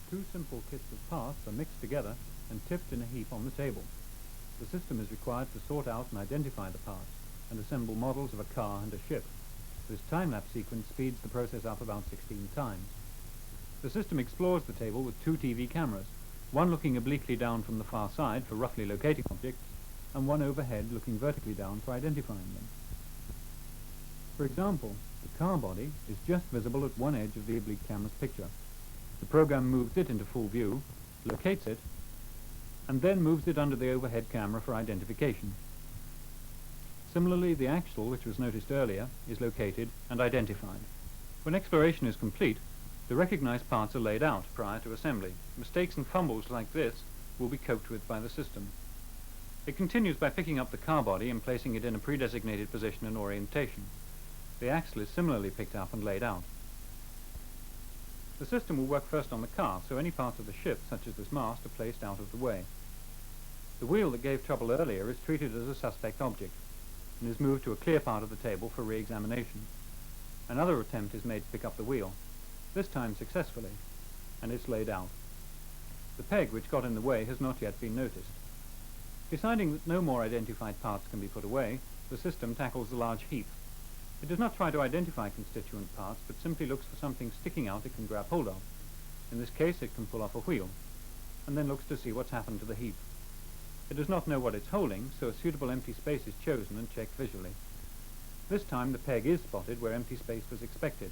Two simple kits of parts are mixed together and tipped in a heap on the table. The system is required to sort out and identify the parts and assemble models of a car and a ship. This time-lapse sequence speeds the process up about 16 times. The system explores the table with two TV cameras, one looking obliquely down from the far side for roughly locating objects, and one overhead looking vertically down for identifying them. For example, the car body is just visible at one edge of the oblique camera's picture. The program moves it into full view, locates it, and then moves it under the overhead camera for identification. Similarly, the axle, which was noticed earlier, is located and identified. When exploration is complete, the recognized parts are laid out prior to assembly. Mistakes and fumbles like this will be coped with by the system. It continues by picking up the car body and placing it in a pre-designated position and orientation. The axle is similarly picked up and laid out. The system will work first on the car, so any parts of the ship, such as this mast, are placed out of the way. The wheel that gave trouble earlier is treated as a suspect object and is moved to a clear part of the table for re-examination. Another attempt is made to pick up the wheel, this time successfully, and it's laid out. The peg which got in the way has not yet been noticed. Deciding that no more identified parts can be put away, the system tackles the large heap. It does not try to identify constituent parts, but simply looks for something sticking out it can grab hold of. In this case, it can pull off a wheel, and then looks to see what's happened to the heap. It does not know what it's holding, so a suitable empty space is chosen and checked visually. This time the peg is spotted where empty space was expected.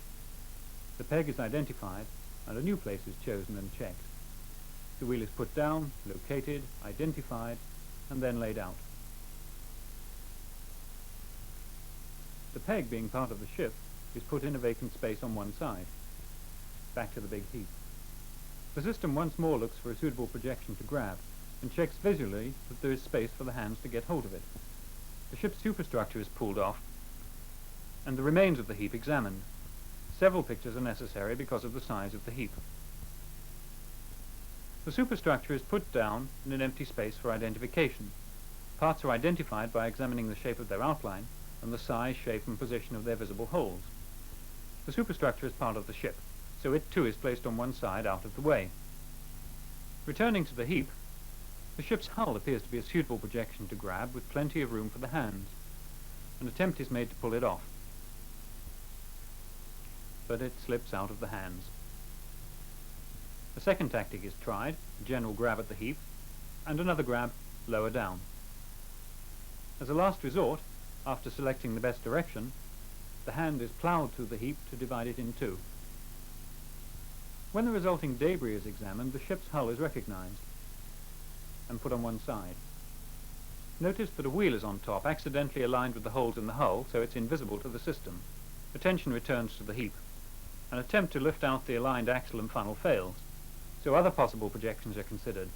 The peg is identified, and a new place is chosen and checked. The wheel is put down, located, identified, and then laid out. The peg, being part of the ship, is put in a vacant space on one side, back to the big heap. The system once more looks for a suitable projection to grab, and checks visually that there is space for the hands to get hold of it. The ship's superstructure is pulled off, and the remains of the heap examined. Several pictures are necessary because of the size of the heap. The superstructure is put down in an empty space for identification. Parts are identified by examining the shape of their outline and the size, shape, and position of their visible holes. The superstructure is part of the ship, so it too is placed on one side out of the way. Returning to the heap, the ship's hull appears to be a suitable projection to grab with plenty of room for the hands. An attempt is made to pull it off, but it slips out of the hands. A second tactic is tried, a general grab at the heap, and another grab lower down. As a last resort, after selecting the best direction, the hand is ploughed through the heap to divide it in two. When the resulting debris is examined, the ship's hull is recognized and put on one side. Notice that a wheel is on top, accidentally aligned with the holes in the hull, so it's invisible to the system. Attention returns to the heap. An attempt to lift out the aligned axle and funnel fails, so other possible projections are considered.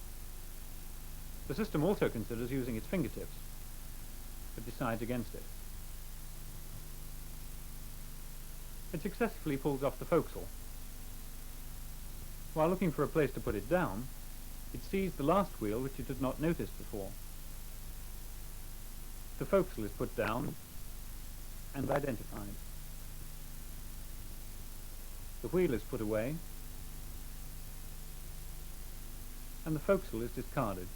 The system also considers using its fingertips, but decides against it. It successfully pulls off the forecastle. While looking for a place to put it down, it sees the last wheel which it had not noticed before. The forecastle is put down and identified. The wheel is put away, and the forecastle is discarded.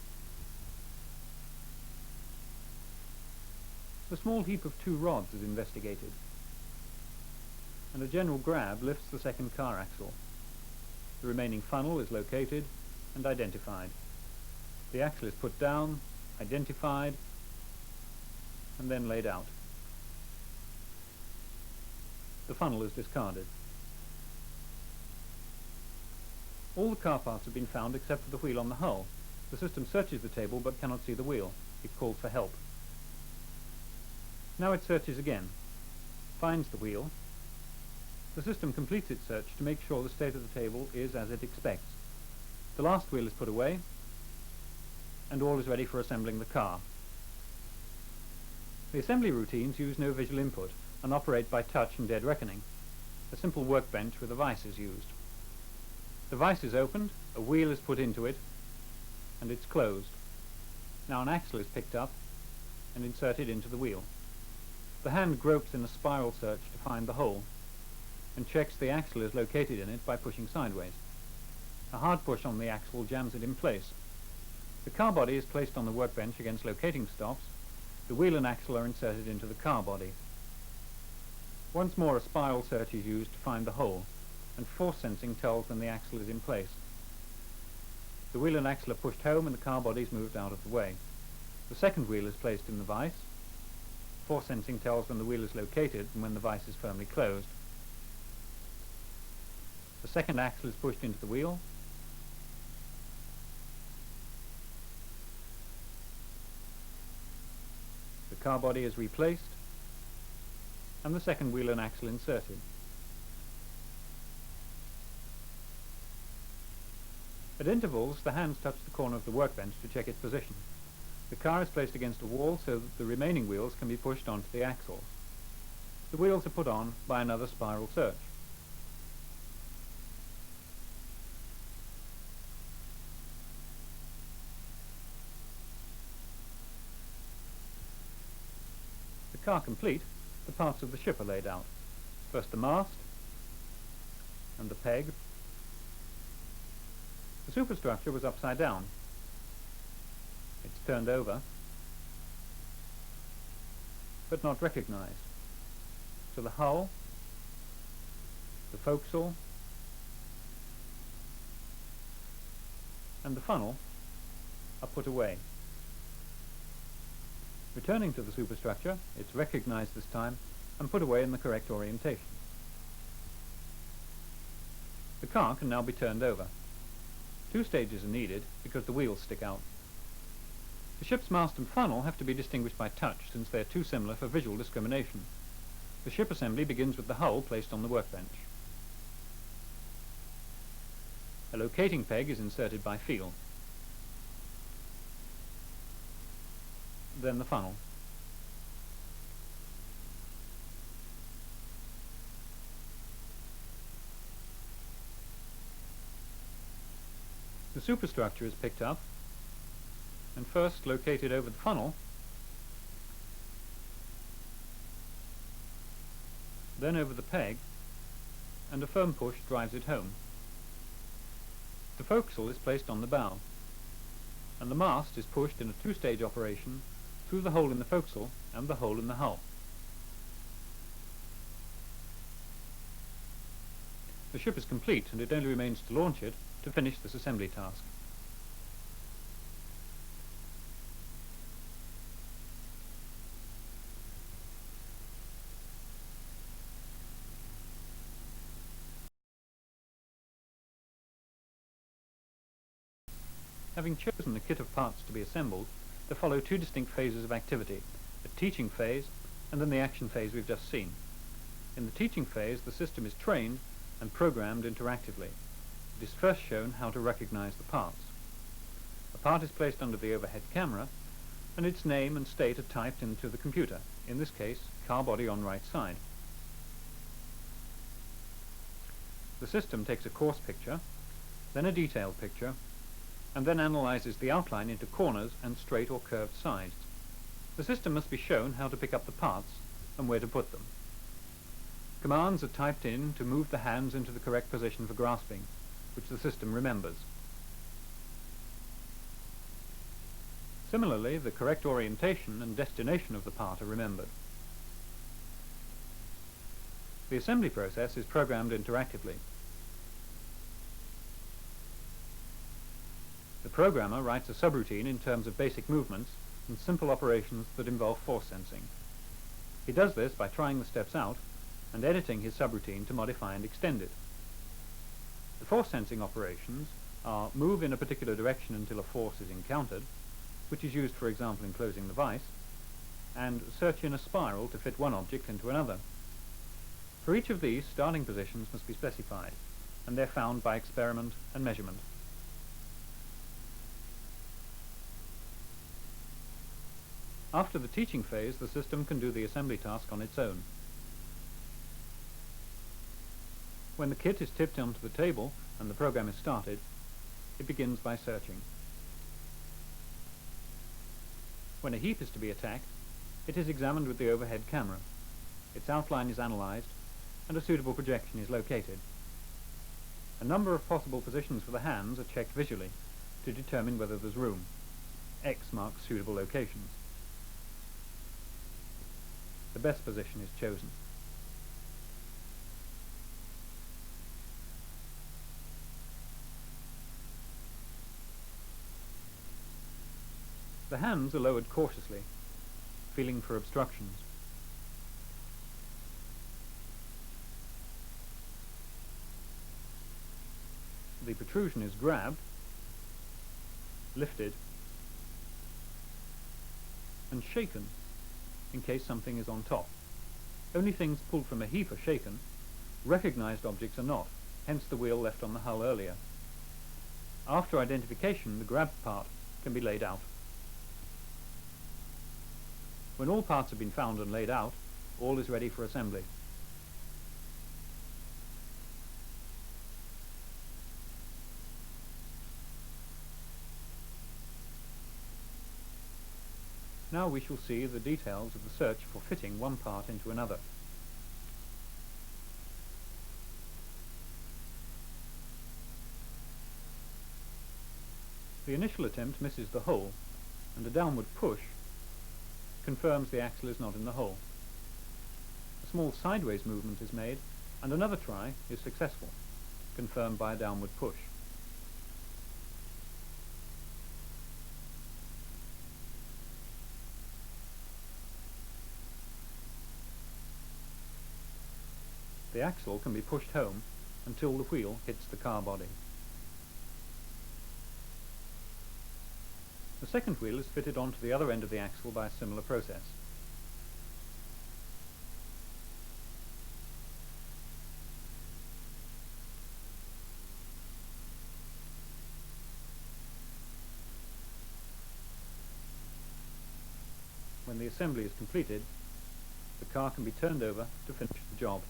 The small heap of two rods is investigated, and a general grab lifts the second car axle. The remaining funnel is located and identified. The axle is put down, identified, and then laid out. The funnel is discarded. All the car parts have been found except for the wheel on the hull. The system searches the table but cannot see the wheel. It calls for help. Now it searches again, finds the wheel. The system completes its search to make sure the state of the table is as it expects. The last wheel is put away, and all is ready for assembling the car. The assembly routines use no visual input and operate by touch and dead reckoning. A simple workbench with a vise is used. The vise is opened, a wheel is put into it, and it's closed. Now an axle is picked up and inserted into the wheel. The hand gropes in a spiral search to find the hole, and checks the axle is located in it by pushing sideways. A hard push on the axle jams it in place. The car body is placed on the workbench against locating stops. The wheel and axle are inserted into the car body. Once more a spiral search is used to find the hole, and force sensing tells when the axle is in place. The wheel and axle are pushed home and the car body is moved out of the way. The second wheel is placed in the vise. Force sensing tells when the wheel is located and when the vise is firmly closed. The second axle is pushed into the wheel. The car body is replaced and the second wheel and axle inserted. At intervals, the hands touch the corner of the workbench to check its position. The car is placed against a wall so that the remaining wheels can be pushed onto the axles. The wheels are put on by another spiral search. The car complete, the parts of the ship are laid out. First the mast and the peg. The superstructure was upside down. It's turned over, but not recognized. So the hull, the forecastle, and the funnel are put away. Returning to the superstructure, it's recognized this time and put away in the correct orientation. The car can now be turned over. 2 stages are needed because the wheels stick out. The ship's mast and funnel have to be distinguished by touch since they are too similar for visual discrimination. The ship assembly begins with the hull placed on the workbench. A locating peg is inserted by feel. Then the funnel. The superstructure is picked up and first located over the funnel, then over the peg, and a firm push drives it home. The forecastle is placed on the bow, and the mast is pushed in a 2-stage operation through the hole in the forecastle and the hole in the hull. The ship is complete and it only remains to launch it to finish this assembly task. Having chosen the kit of parts to be assembled, there follow 2 distinct phases of activity, a teaching phase and then the action phase we've just seen. In the teaching phase, the system is trained and programmed interactively. It is first shown how to recognize the parts. A part is placed under the overhead camera and its name and state are typed into the computer, in this case, car body on right side. The system takes a coarse picture, then a detailed picture, and then analyzes the outline into corners and straight or curved sides. The system must be shown how to pick up the parts and where to put them. Commands are typed in to move the hands into the correct position for grasping, which the system remembers. Similarly, the correct orientation and destination of the part are remembered. The assembly process is programmed interactively. The programmer writes a subroutine in terms of basic movements and simple operations that involve force sensing. He does this by trying the steps out and editing his subroutine to modify and extend it. The force sensing operations are move in a particular direction until a force is encountered, which is used for example in closing the vise, and search in a spiral to fit one object into another. For each of these, starting positions must be specified, and they're found by experiment and measurement. After the teaching phase, the system can do the assembly task on its own. When the kit is tipped onto the table and the program is started, it begins by searching. When a heap is to be attacked, it is examined with the overhead camera. Its outline is analyzed and a suitable projection is located. A number of possible positions for the hands are checked visually to determine whether there's room. X marks suitable locations. The best position is chosen. The hands are lowered cautiously, feeling for obstructions. The protrusion is grabbed, lifted, and shaken in case something is on top. Only things pulled from a heap are shaken. Recognized objects are not, hence the wheel left on the hull earlier. After identification, the grabbed part can be laid out. When all parts have been found and laid out, all is ready for assembly. Now we shall see the details of the search for fitting one part into another. The initial attempt misses the hole, and a downward push confirms the axle is not in the hole. A small sideways movement is made, and another try is successful, confirmed by a downward push. The axle can be pushed home until the wheel hits the car body. The second wheel is fitted onto the other end of the axle by a similar process. When the assembly is completed, the car can be turned over to finish the job.